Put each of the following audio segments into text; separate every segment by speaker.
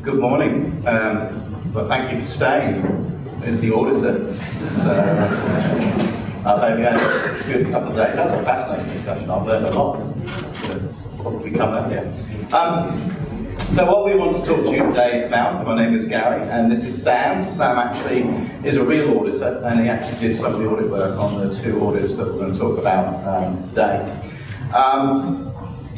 Speaker 1: Good morning. Well, thank you for staying as the auditor. So, I hope you had a good couple of days. That was a fascinating discussion. I've learned a lot. Probably come up here. So what we want to talk to you today about, my name is Gary, and this is Sam. Sam actually is a real auditor, and he actually did some of the audit work on the two audits that we're going to talk about today.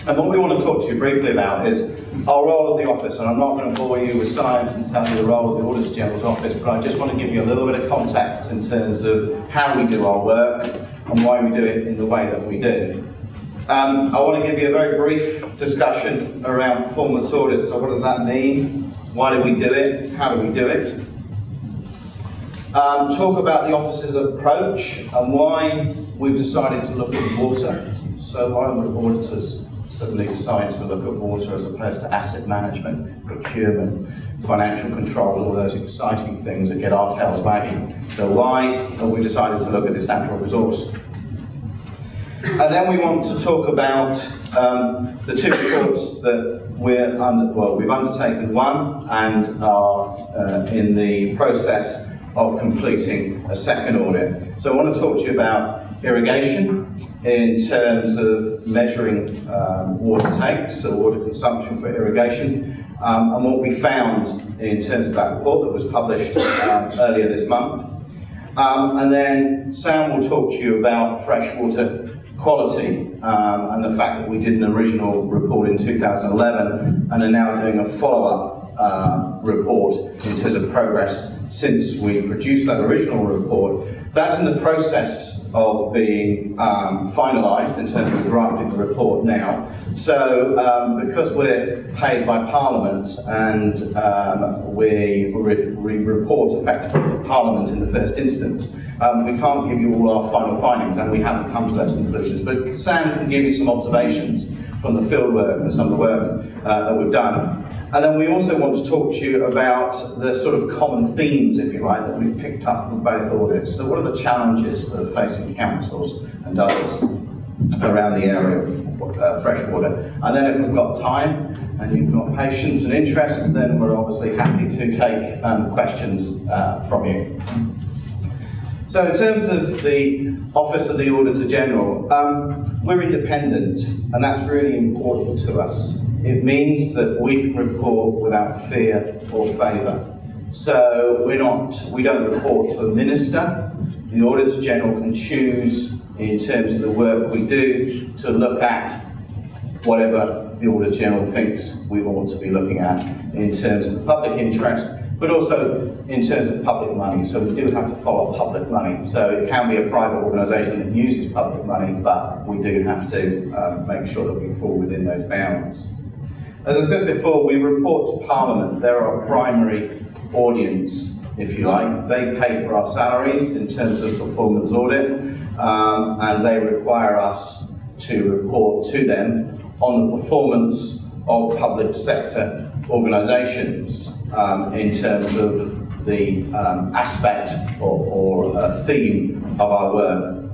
Speaker 1: And what we want to talk to you briefly about is our role at the office, and I'm not going to bore you with science and tell you the role of the Auditor General's office, but I just want to give you a little bit of context in terms of how we do our work and why we do it in the way that we do. I want to give you a very brief discussion around performance audit. So what does that mean? Why do we do it? How do we do it? Talk about the office's approach and why we've decided to look at water. So why would auditors suddenly decide to look at water as opposed to asset management, procurement, financial control, all those exciting things that get our tails wagging? So why have we decided to look at this natural resource? And then we want to talk about the two reports that we've undertaken one and are in the process of completing a second audit. So I want to talk to you about irrigation in terms of measuring water takes, so water consumption for irrigation, and what we found in terms of that report that was published earlier this month. And then Sam will talk to you about freshwater quality and the fact that we did an original report in 2011 and are now doing a follow-up report in terms of progress since we produced that original report. That's in the process of being finalised in terms of drafting the report now. So because we're paid by Parliament and we report effectively to Parliament in the first instance, we can't give you all our final findings, and we haven't come to those conclusions. But Sam can give you some observations from the field work and some of the work that we've done. And then we also want to talk to you about the sort of common themes, if you like, that we've picked up from both audits. So what are the challenges that are facing councils and others around the area of freshwater? And then if we've got time and you've got patience and interest, then we're obviously happy to take questions from you. So in terms of the Office of the Auditor General, we're independent, and that's really important to us. It means that we can report without fear or favour. So we don't report to a minister. The Auditor General can choose, in terms of the work we do, to look at whatever the Auditor General thinks we ought to be looking at in terms of public interest, but also in terms of public money. So we do have to follow public money. So it can be a private organisation that uses public money, but we do have to make sure that we fall within those bounds. As I said before, we report to Parliament. They're our primary audience, if you like. They pay for our salaries in terms of performance audit, and they require us to report to them on the performance of public sector organisations in terms of the aspect or theme of our work.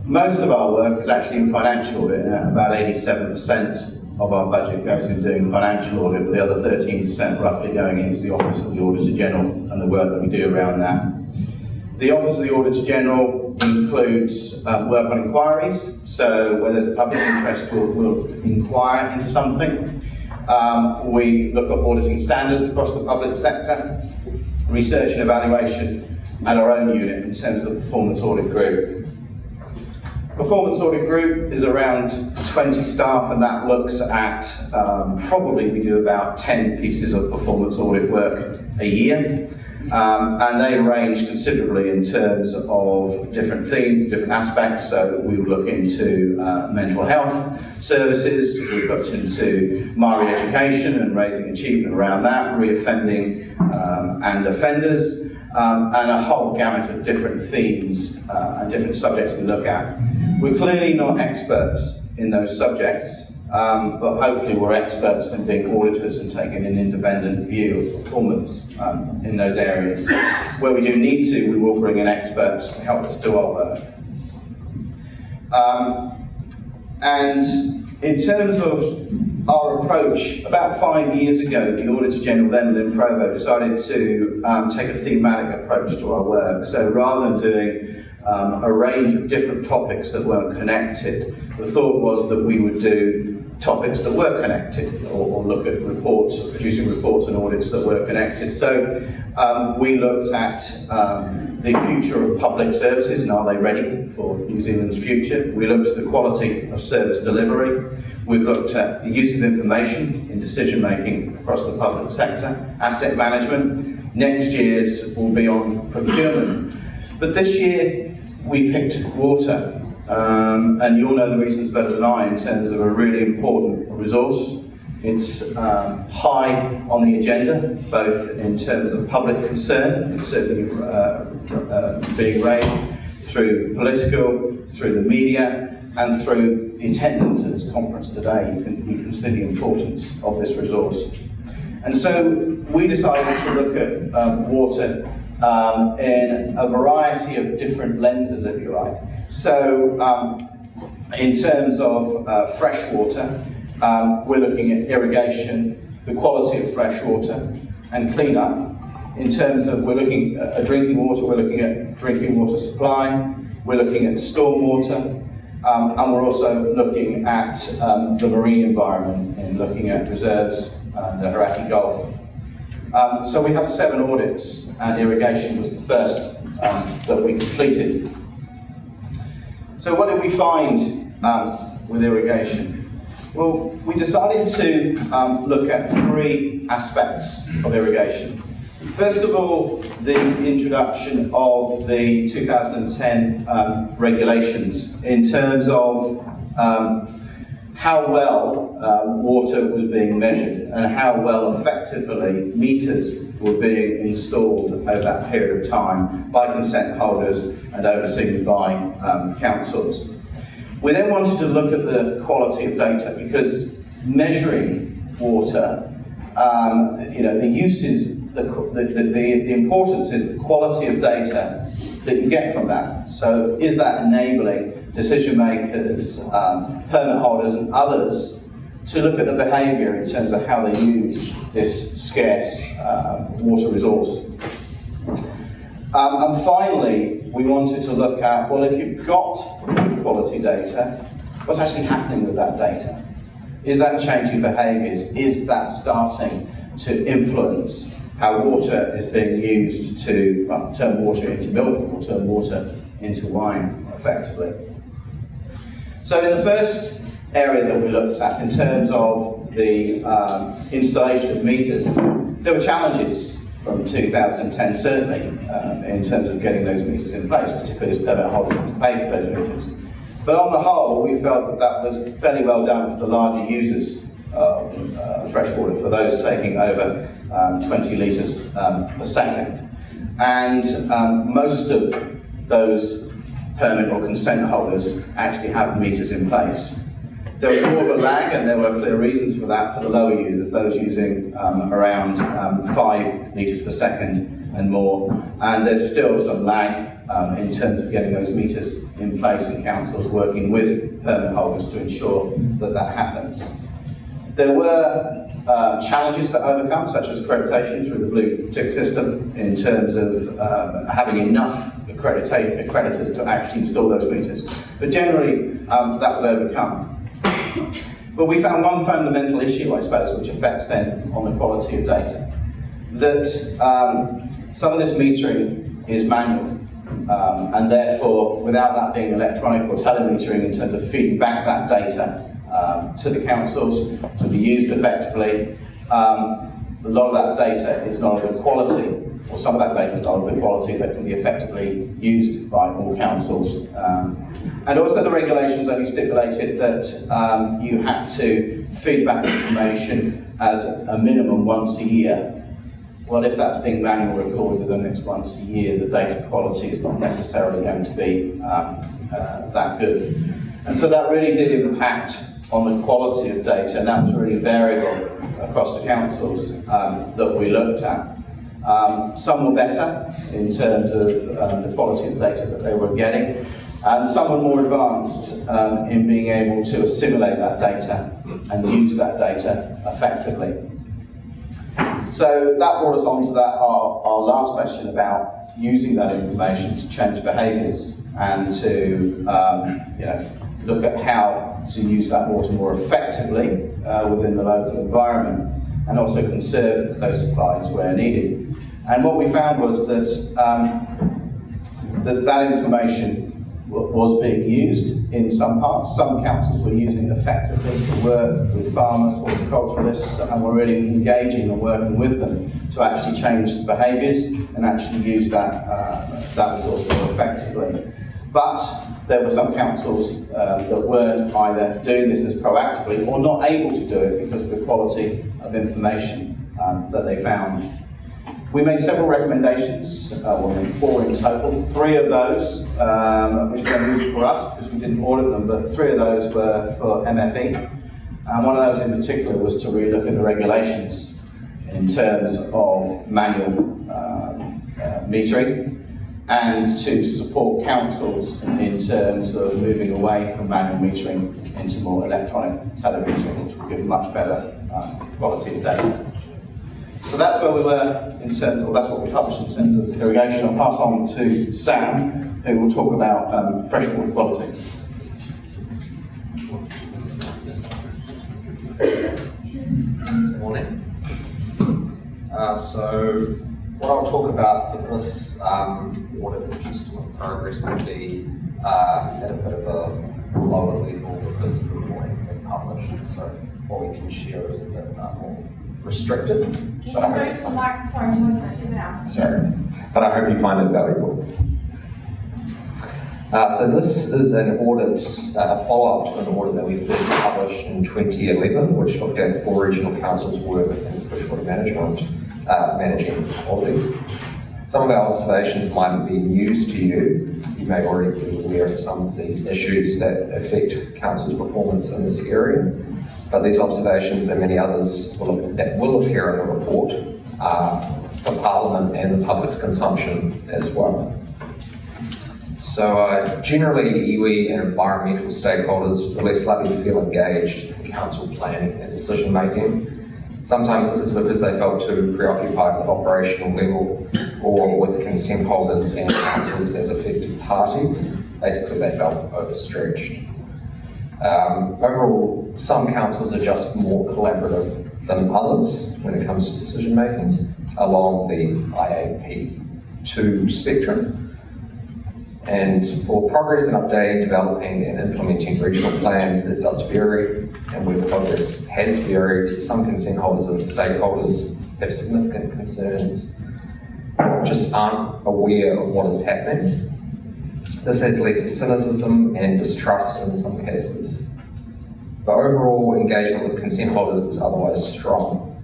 Speaker 1: Most of our work is actually in financial audit. About 87% of our budget goes in doing financial audit, with the other 13% roughly going into the Office of the Auditor General and the work that we do around that. The Office of the Auditor General includes work on inquiries, so where there's a public interest, we'll inquire into something. We look at auditing standards across the public sector, research and evaluation, and our own unit in terms of the Performance Audit Group. Performance Audit Group is around 20 staff, and that looks at probably we do about 10 pieces of performance audit work a year. And they range considerably in terms of different themes, different aspects. So we would look into mental health services, we've looked into migrant education and raising achievement around that, reoffending and offenders, and a whole gamut of different themes and different subjects we look at. We're clearly not experts in those subjects, but hopefully we're experts in being auditors and taking an independent view of performance in those areas. Where we do need to, we will bring in experts to help us do our work. And in terms of our approach, about 5 years ago, the Auditor General, then Lynn Provo, decided to take a thematic approach to our work. So rather than doing a range of different topics that weren't connected, the thought was that we would do topics that were connected, or look at reports, producing reports and audits that were connected. So we looked at the future of public services and are they ready for New Zealand's future. We looked at the quality of service delivery. We've looked at the use of information in decision making across the public sector, asset management. Next year's will be on procurement. But this year we picked water. And you'll know the reasons better than I in terms of a really important resource. It's high on the agenda, both in terms of public concern. It's certainly being raised through political, through the media, and through the attendance at this conference today. You can see the importance of this resource. And so we decided to look at water in a variety of different lenses, if you like. So in terms of fresh water, we're looking at irrigation, the quality of fresh water, and clean-up. In terms of, we're looking at drinking water, we're looking at drinking water supply, we're looking at stormwater, and we're also looking at the marine environment and looking at reserves and the Hauraki Gulf. So we have 7 audits, and irrigation was the first that we completed. So what did we find with irrigation? Well, we decided to look at 3 aspects of irrigation. First of all, the introduction of the 2010 regulations in terms of how well water was being measured and how well effectively meters were being installed over that period of time by consent holders and overseen by councils. We then wanted to look at the quality of data, because measuring water, the uses, the importance is the quality of data that you get from that. So is that enabling decision makers, permit holders and others to look at the behaviour in terms of how they use this scarce water resource. And finally, we wanted to look at, well, if you've got good quality data, what's actually happening with that data? Is that changing behaviours? Is that starting to influence how water is being used to turn water into milk or turn water into wine, effectively? So in the first area that we looked at, in terms of the installation of meters, there were challenges from 2010, certainly, in terms of getting those meters in place, particularly as permit holders had to pay for those meters. But on the whole, we felt that that was fairly well done for the larger users of fresh water, for those taking over 20 litres per second. And most of those permit or consent holders actually have meters in place. There was more of a lag, and there were clear reasons for that for the lower users, those using around 5 litres per second and more. And there's still some lag in terms of getting those meters in place, and councils working with permit holders to ensure that that happens. There were challenges to overcome, such as accreditation through the blue tick system, in terms of having enough accreditors to actually install those meters. But generally, that was overcome. But we found one fundamental issue, I suppose, which affects then on the quality of data. That some of this metering is manual, and therefore, without that being electronic or telemetering in terms of feeding back that data to the councils to be used effectively, a lot of that data is not of the quality, or some of that data is not of the quality that can be effectively used by all councils. And also the regulations only stipulated that you had to feed back information as a minimum once a year. Well, if that's being manually recorded within the next once a year, the data quality is not necessarily going to be that good. And so that really did impact on the quality of data, and that was really variable across the councils that we looked at. Some were better in terms of the quality of data that they were getting, and some are more advanced in being able to assimilate that data and use that data effectively. So that brought us on to our last question about using that information to change behaviours and to look at how to use that water more effectively within the local environment, and also conserve those supplies where needed. And what we found was that that information was being used in some parts. Some councils were using it effectively to work with farmers, horticulturalists, and were really engaging and working with them to actually change the behaviours and actually use that resource more effectively. But there were some councils that weren't either doing this as proactively or not able to do it because of the quality of information that they found. We made several recommendations, well, 4 in total. 3 of those, which were unusual for us because we didn't audit them, but 3 of those were for MFE. And one of those in particular was to relook at the regulations in terms of manual metering, and to support councils in terms of moving away from manual metering into more electronic telemetering, which will give much better quality of data. So that's where we were in terms, or that's what we published in terms of irrigation. I'll pass on to Sam, who will talk about freshwater quality.
Speaker 2: Good morning. So what I'll talk about for this audit, which is still in progress, will be at a bit of a lower level because the report hasn't been published. So what we can share is a bit more restricted.
Speaker 3: Can you move the microphone closer to your mouth?
Speaker 2: Sorry, but I hope you find it valuable. So this is an audit, a follow-up to an audit that we first published in 2011, which looked at 4 regional councils' work in freshwater management, managing quality. Some of our observations might be news to you. You may already be aware of some of these issues that affect councils' performance in this area. But these observations and many others that will appear in the report for Parliament and the public's consumption as well. So generally, iwi and environmental stakeholders will less likely to feel engaged in council planning and decision making. Sometimes this is because they felt too preoccupied with operational level or with consent holders and councils as affected parties. Basically, they felt overstretched. Overall, some councils are just more collaborative than others when it comes to decision making along the IAP2 spectrum. And for progress in updating, developing and implementing regional plans, it does vary, and where progress has varied, some consent holders and stakeholders have significant concerns or just aren't aware of what is happening. This has led to cynicism and distrust in some cases. But overall, engagement with consent holders is otherwise strong.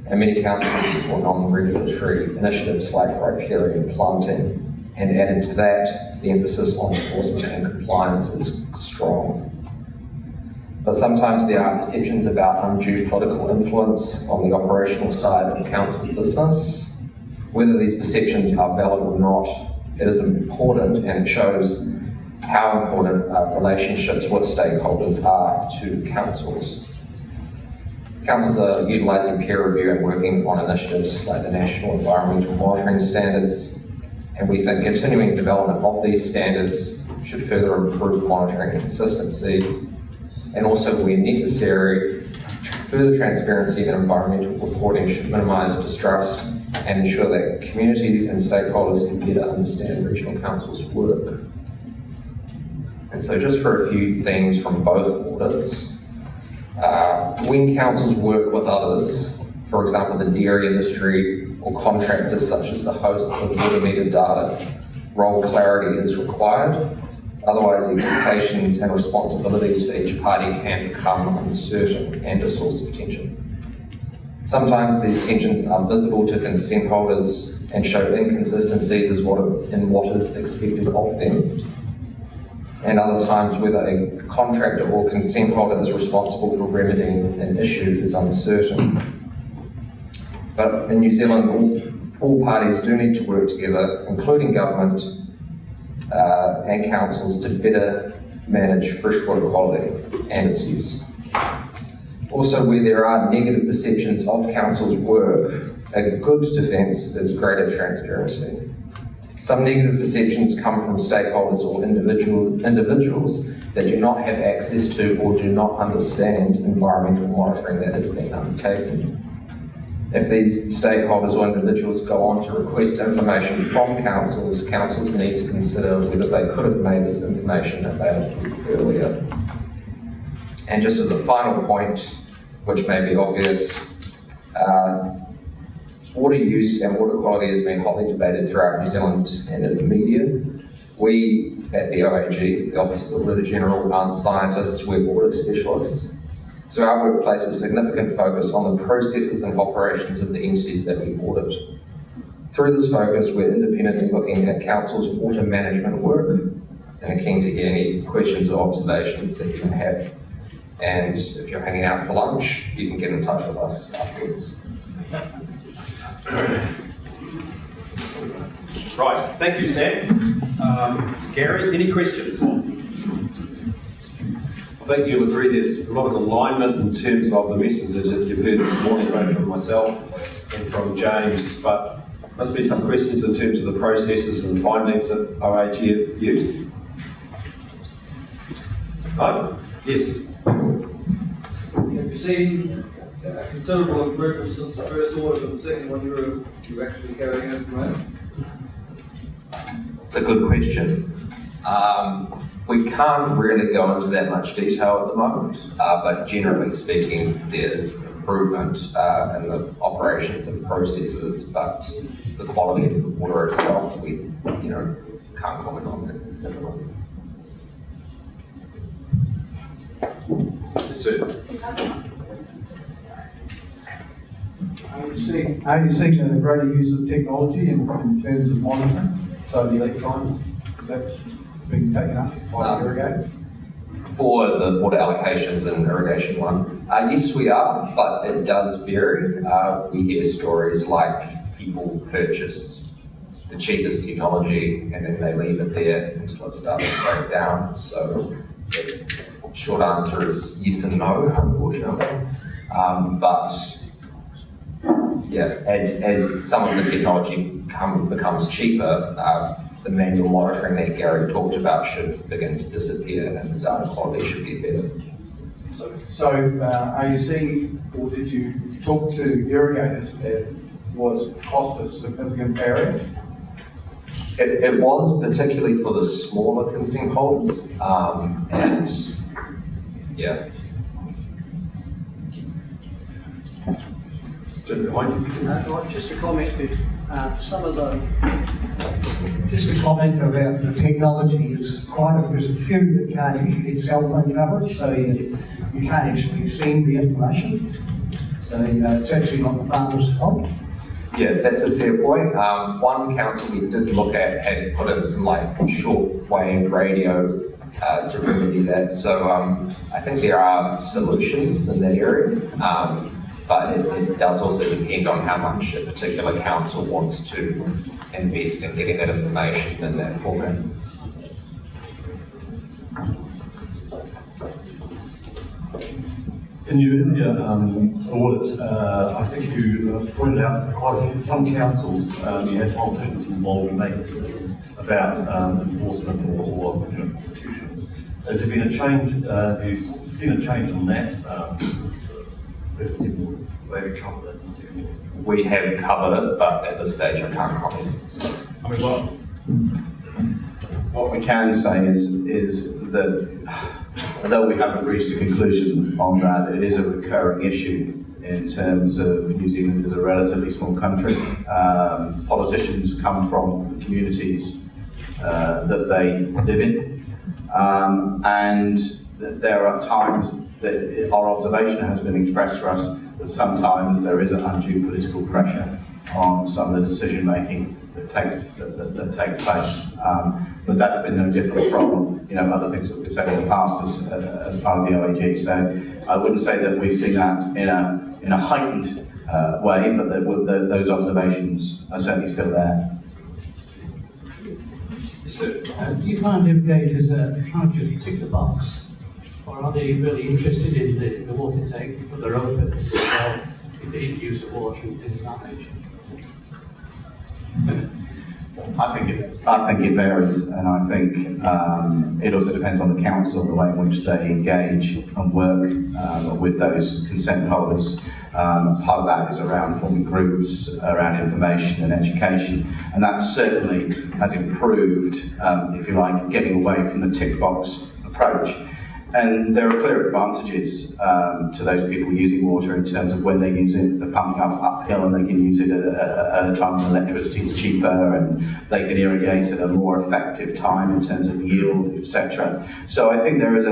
Speaker 2: And many councils support non-regulatory initiatives like riparian planting, and added to that, the emphasis on enforcement and compliance is strong. But sometimes there are perceptions about undue political influence on the operational side of council business. Whether these perceptions are valid or not, it is important, and it shows how important relationships with stakeholders are to councils. Councils are utilising peer review and working on initiatives like the National Environmental Monitoring Standards, and we think continuing development of these standards should further improve monitoring consistency, and also, where necessary, further transparency and environmental reporting should minimise distrust and ensure that communities and stakeholders can better understand regional councils' work. And so just for a few things from both audits, when councils work with others, for example the dairy industry or contractors such as the hosts of water meter data, role clarity is required, otherwise the expectations and responsibilities for each party can become uncertain and a source of tension. Sometimes these tensions are visible to consent holders and show inconsistencies in what is expected of them. And other times, whether a contractor or consent holder is responsible for remedying an issue is uncertain. But in New Zealand, all parties do need to work together, including government, and councils to better manage freshwater quality and its use. Also, where there are negative perceptions of council's work, a good defence is greater transparency. Some negative perceptions come from stakeholders or individuals that do not have access to or do not understand environmental monitoring that is being undertaken. If these stakeholders or individuals go on to request information from councils, councils need to consider whether they could have made this information available earlier. And just as a final point, which may be obvious, water use and water quality has been hotly debated throughout New Zealand and in the media. We at the OAG, the Office of the Auditor General, aren't scientists, we're audit specialists. So our work places significant focus on the processes and operations of the entities that we audit. Through this focus, we're independently looking at council's water management work and are keen to hear any questions or observations that you can have. And if you're hanging out for lunch, you can get in touch with us afterwards.
Speaker 4: Right, thank you, Sam. Gary, any questions?
Speaker 5: I think you'll agree there's a lot of alignment in terms of the messages that you've heard this morning, both from myself and from James, but must be some questions in terms of the processes and findings that OAG have used. No? Yes.
Speaker 6: Have you seen considerable improvement since the first audit and the second one you were actually carrying out, right?
Speaker 2: It's a good question. We can't really go into that much detail at the moment, but generally speaking, there is improvement in the operations and processes, but the quality of the water itself, we can't comment on that at the moment.
Speaker 5: Yes, sir.
Speaker 7: Are you seeing a greater use of technology in terms of monitoring? So the electronics, is that being taken up by the irrigators?
Speaker 2: For the water allocations and irrigation one, yes we are, but it does vary. We hear stories like people purchase the cheapest technology and then they leave it there until it starts to break down. So the short answer is yes and no, unfortunately. But yeah, as some of the technology becomes cheaper, the manual monitoring that Gary talked about should begin to disappear and the data quality should get better.
Speaker 7: So are you seeing, or did you talk to irrigators that was cost a significant barrier?
Speaker 2: It was particularly for the smaller consent holders, and yeah.
Speaker 8: Just a comment that just a comment about the technology is there's a few that can't actually get cell phone coverage, so you can't actually send the information. So it's actually not the farmer's fault.
Speaker 2: Yeah, that's a fair point. One council we did look at had put in some short wave radio to remedy that. So I think there are solutions in that area. But it does also depend on how much a particular council wants to invest in getting that information in that format.
Speaker 9: In your earlier audit, I think you pointed out that some councils, you had politicians involved in making decisions about enforcement or prosecutions. Has there been a change? Have you seen a change on that since the first two audits? Maybe covered it in the second audit?
Speaker 2: We have covered it, but at this stage I can't comment.
Speaker 1: I mean, what we can say is that although we haven't reached a conclusion on that, it is a recurring issue in terms of New Zealand as a relatively small country. Politicians come from communities that they live in, and there are times that our observation has been expressed for us that sometimes there is an undue political pressure on some of the decision making that takes place. But that's been no different from other things that we've said in the past as part of the OAG. So I wouldn't say that we've seen that in a heightened way, but those observations are certainly still there.
Speaker 5: Yes, sir.
Speaker 10: Do you find irrigators trying to just tick the box, or are they really interested in the water take for their own purposes as well, efficient use of water and things of that nature?
Speaker 1: I think it varies, and I think it also depends on the council, the way in which they engage and work with those consent holders. Part of that is around forming groups, around information and education, and that certainly has improved, if you like, getting away from the tick box approach. And there are clear advantages to those people using water in terms of when they use it, they're pumping uphill and they can use it at a time when electricity is cheaper, and they can irrigate at a more effective time in terms of yield, etc. So I think there is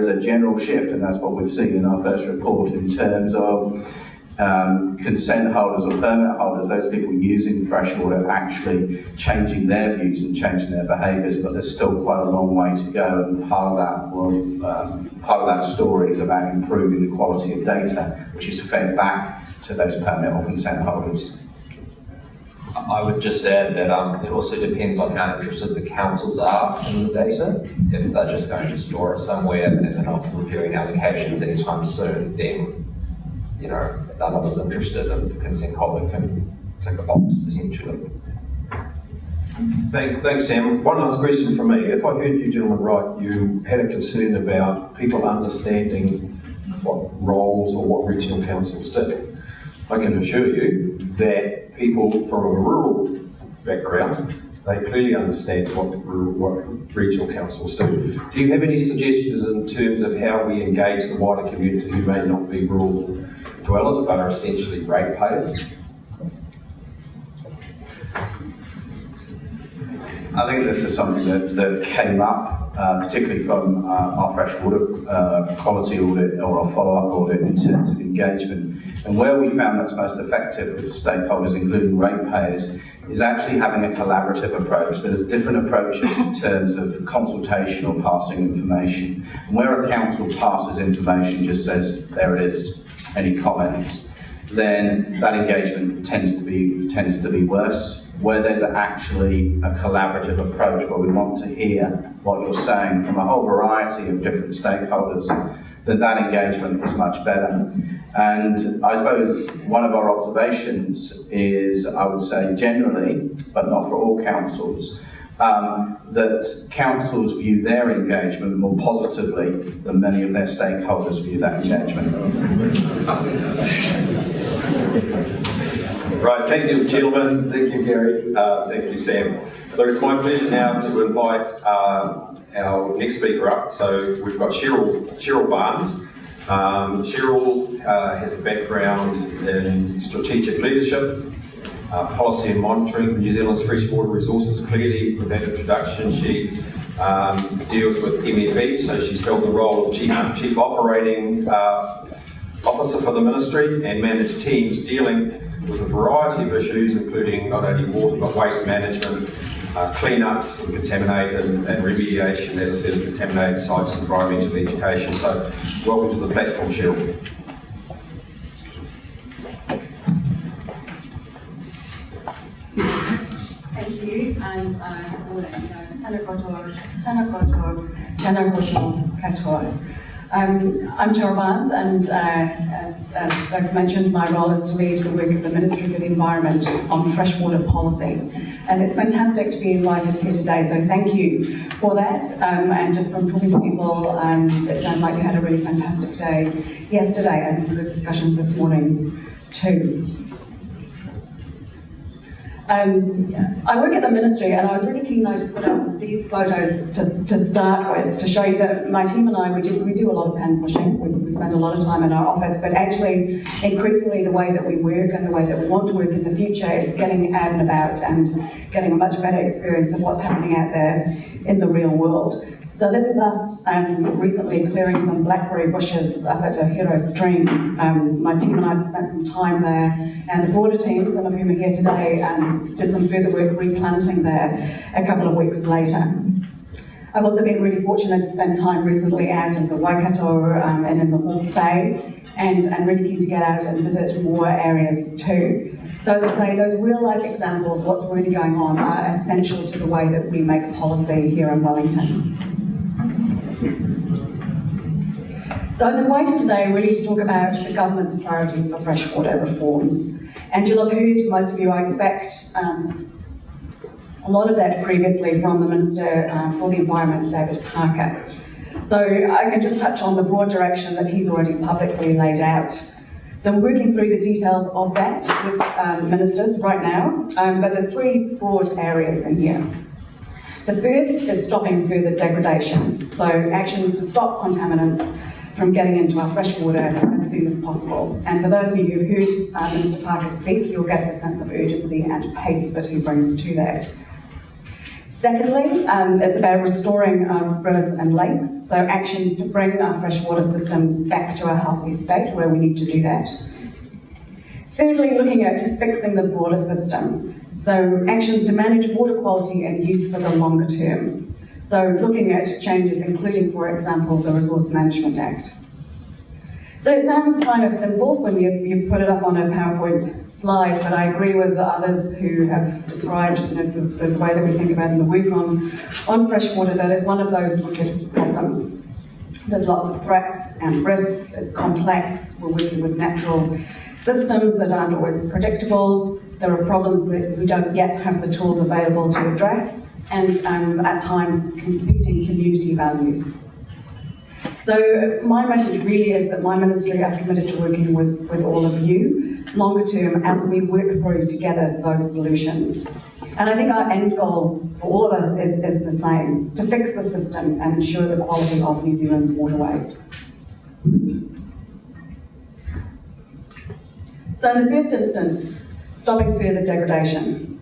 Speaker 1: a general shift, and that's what we've seen in our first report in terms of consent holders or permit holders, those people using freshwater actually changing their views and changing their behaviours, but there's still quite a long way to go, and part of that story is about improving the quality of data which is fed back to those permit or consent holders.
Speaker 2: I would just add that it also depends on how interested the councils are in the data. If they're just going to store it somewhere and they're not reviewing allocations anytime soon, then none of us interested, and the consent holder can tick a box potentially.
Speaker 5: Thanks, Sam. One last question from me. If I heard you gentlemen right, you had a concern about people understanding what roles or what regional councils did. I can assure you that people from a rural background, they clearly understand what regional councils do. Do you have any suggestions in terms of how we engage the wider community who may not be rural dwellers but are essentially ratepayers?
Speaker 1: I think this is something that came up, particularly from our freshwater quality audit or our follow-up audit in terms of engagement. And where we found that's most effective with stakeholders, including ratepayers, is actually having a collaborative approach. There's different approaches in terms of consultation or passing information. And where a council passes information, just says, there it is, any comments, then that engagement tends to be worse. Where there's actually a collaborative approach where we want to hear what you're saying from a whole variety of different stakeholders, then that engagement is much better. And I suppose one of our observations is, I would say generally, but not for all councils, that councils view their engagement more positively than many of their stakeholders view that engagement.
Speaker 5: Right, thank you, gentlemen. Thank you, Gary. Thank you, Sam. So it's my pleasure now to invite our next speaker up. So we've got Cheryl Barnes. Cheryl has a background in strategic leadership, policy and monitoring for New Zealand's freshwater resources. Clearly, with that introduction, she deals with MFE, so she's held the role of Chief Operating Officer for the Ministry and managed teams dealing with a variety of issues, including not only water but waste management, clean-ups of contaminated and remediation, as I said, of contaminated sites and environmental education. So welcome to the platform, Cheryl.
Speaker 11: Thank you, and tēnā koutou katoa. I'm Cheryl Barnes, and as Doug mentioned, my role is to lead the work of the Ministry for the Environment on freshwater policy. And it's fantastic to be invited here today, so thank you for that. And just from talking to people, it sounds like you had a really fantastic day yesterday and some good discussions this morning too. I work at the Ministry, and I was really keen to put up these photos to start with, to show you that my team and I, we do a lot of pen pushing. We spend a lot of time in our office, but actually increasingly the way that we work and the way that we want to work in the future is getting out and about and getting a much better experience of what's happening out there in the real world. So this is us recently clearing some blackberry bushes up at a hero stream. My team and I have spent some time there, and the broader team, some of whom are here today, did some further work replanting there a couple of weeks later. I've also been really fortunate to spend time recently out in the Waikato and in the Hawke's Bay, and really keen to get out and visit more areas too. So as I say, those real life examples, what's really going on, are essential to the way that we make policy here in Wellington. So I was invited today really to talk about the government's priorities for freshwater reforms. And you'll have heard, most of you, I expect, a lot of that previously from the Minister for the Environment, David Parker. So I can just touch on the broad direction that he's already publicly laid out. So we're working through the details of that with ministers right now, but there's three broad areas in here. The first is stopping further degradation, so actions to stop contaminants from getting into our freshwater as soon as possible. And for those of you who've heard Minister Parker speak, you'll get the sense of urgency and pace that he brings to that. Secondly, it's about restoring rivers and lakes, so actions to bring our freshwater systems back to a healthy state where we need to do that. Thirdly, looking at fixing the broader system, so actions to manage water quality and use for the longer term. So looking at changes including, for example, the Resource Management Act. So it sounds kind of simple when you put it up on a PowerPoint slide, but I agree with the others who have described the way that we think about and the work on freshwater, that is one of those wicked problems. There's lots of threats and risks, it's complex, we're working with natural systems that aren't always predictable, there are problems that we don't yet have the tools available to address, and at times competing community values. So my message really is that my ministry are committed to working with all of you longer term as we work through together those solutions. And I think our end goal for all of us is the same, to fix the system and ensure the quality of New Zealand's waterways. So in the first instance, stopping further degradation.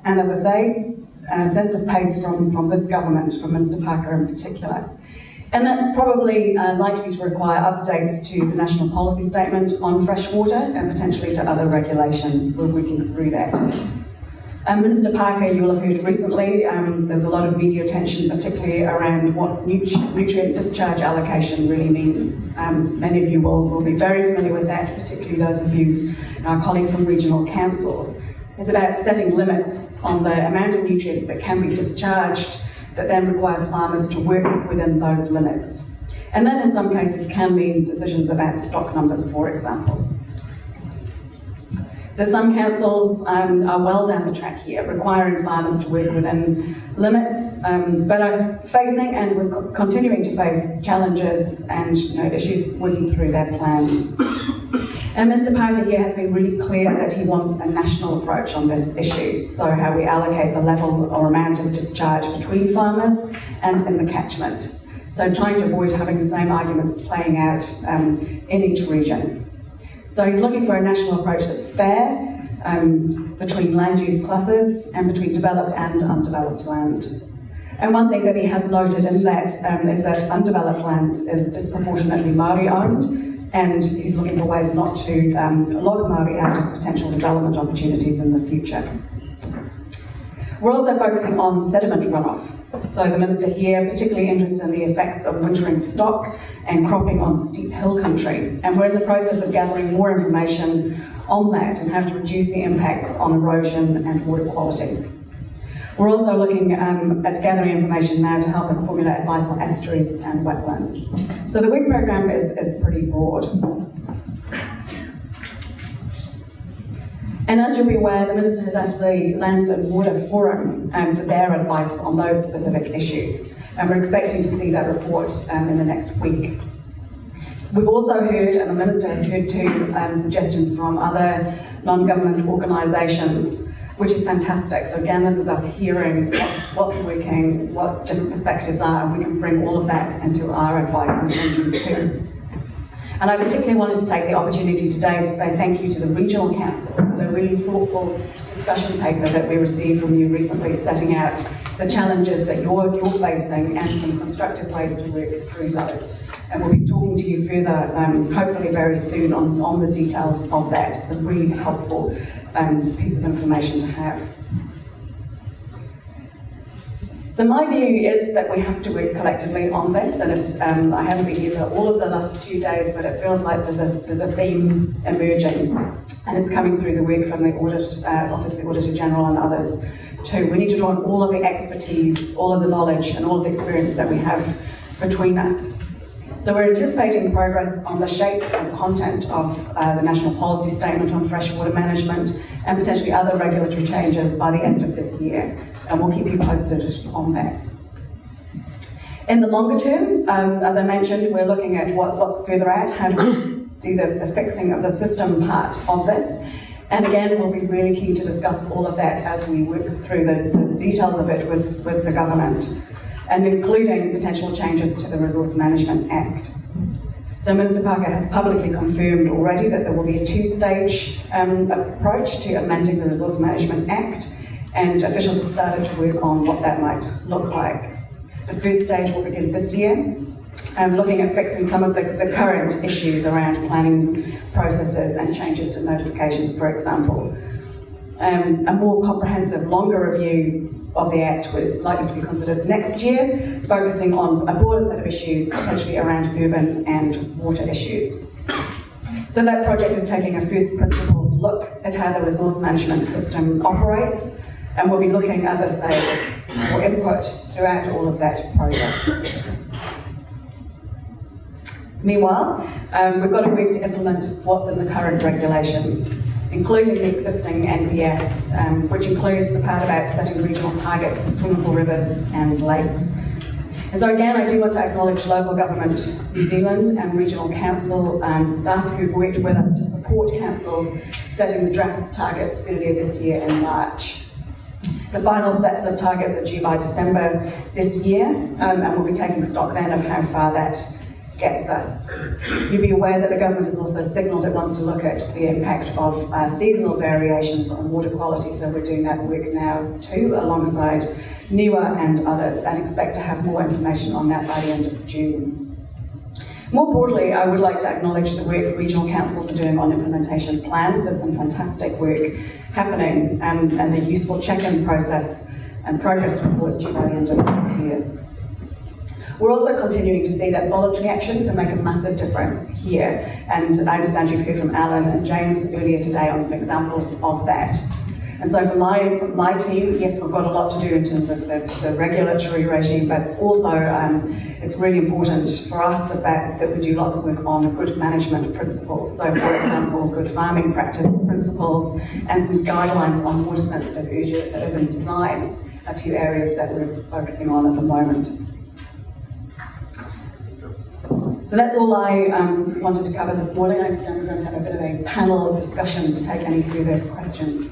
Speaker 11: And as I say, a sense of pace from this government, from Minister Parker in particular. And that's probably likely to require updates to the National Policy Statement on freshwater and potentially to other regulation. We're working through that. Minister Parker, you will have heard recently, there's a lot of media attention, particularly around what nutrient discharge allocation really means. Many of you will be very familiar with that, particularly those of you, our colleagues from regional councils. It's about setting limits on the amount of nutrients that can be discharged that then requires farmers to work within those limits. And that in some cases can mean decisions about stock numbers, for example. So some councils are well down the track here, requiring farmers to work within limits, but are facing and we're continuing to face challenges and issues working through their plans. And Mr. Parker here has been really clear that he wants a national approach on this issue, so how we allocate the level or amount of discharge between farmers and in the catchment. So trying to avoid having the same arguments playing out in each region. So he's looking for a national approach that's fair between land use classes and between developed and undeveloped land. And one thing that he has noted in that is that undeveloped land is disproportionately Māori owned, and he's looking for ways not to lock Māori out of potential development opportunities in the future. We're also focusing on sediment runoff. So the Minister here particularly interested in the effects of wintering stock and cropping on steep hill country. And we're in the process of gathering more information on that and how to reduce the impacts on erosion and water quality. We're also looking at gathering information now to help us formulate advice on estuaries and wetlands. So the WIG program is pretty broad. And as you'll be aware, the Minister has asked the Land and Water Forum for their advice on those specific issues. And we're expecting to see that report in the next week. We've also heard, and the Minister has heard too, suggestions from other non-government organisations, which is fantastic. So again, this is us hearing what's working, what different perspectives are, and we can bring all of that into our advice and thinking too. And I particularly wanted to take the opportunity today to say thank you to the regional councils for the really thoughtful discussion paper that we received from you recently, setting out the challenges that you're facing and some constructive ways to work through those. And we'll be talking to you further, hopefully very soon, on the details of that. It's a really helpful piece of information to have. So So my view is that we have to work collectively on this, and I haven't been here for all of the last 2 days, but it feels like there's a theme emerging, and it's coming through the work from the Office of the Auditor General and others too. We need to draw on all of the expertise, all of the knowledge, and all of the experience that we have between us. So we're anticipating progress on the shape and content of the National Policy Statement on Freshwater Management and potentially other regulatory changes by the end of this year. And we'll keep you posted on that. In the longer term, as I mentioned, we're looking at what's further out, how do we do the fixing of the system part of this. And again, we'll be really keen to discuss all of that as we work through the details of it with the government, and including potential changes to the Resource Management Act. So Minister Parker has publicly confirmed already that there will be a two-stage approach to amending the Resource Management Act, and officials have started to work on what that might look like. The first stage will begin this year, looking at fixing some of the current issues around planning processes and changes to notifications, for example. A more comprehensive, longer review of the Act was likely to be considered next year, focusing on a broader set of issues, potentially around urban and water issues. So that project is taking a first principles look at how the resource management system operates, and we'll be looking, as I say, for input throughout all of that process. Meanwhile, we've got to work to implement what's in the current regulations, including the existing NPS, which includes the part about setting regional targets for swimmable rivers and lakes. And so again, I do want to acknowledge local government New Zealand and regional council staff who've worked with us to support councils setting the draft targets earlier this year in March. The final sets of targets are due by December this year, and we'll be taking stock then of how far that gets us. You'll be aware that the government has also signalled it wants to look at the impact of seasonal variations on water quality, so we're doing that work now too, alongside NIWA and others, and expect to have more information on that by the end of June. More broadly, I would like to acknowledge the work regional councils are doing on implementation plans. There's some fantastic work happening, and the useful check-in process and progress reports due by the end of this year. We're also continuing to see that voluntary action can make a massive difference here, and I understand you've heard from Alan and James earlier today on some examples of that. And so for my team, yes, we've got a lot to do in terms of the regulatory regime, but also it's really important for us that we do lots of work on good management principles. So for example, good farming practice principles and some guidelines on water sensitive urban design are two areas that we're focusing on at the moment. So that's all I wanted to cover this morning. I understand we're going to have a bit of a panel discussion to take any further questions.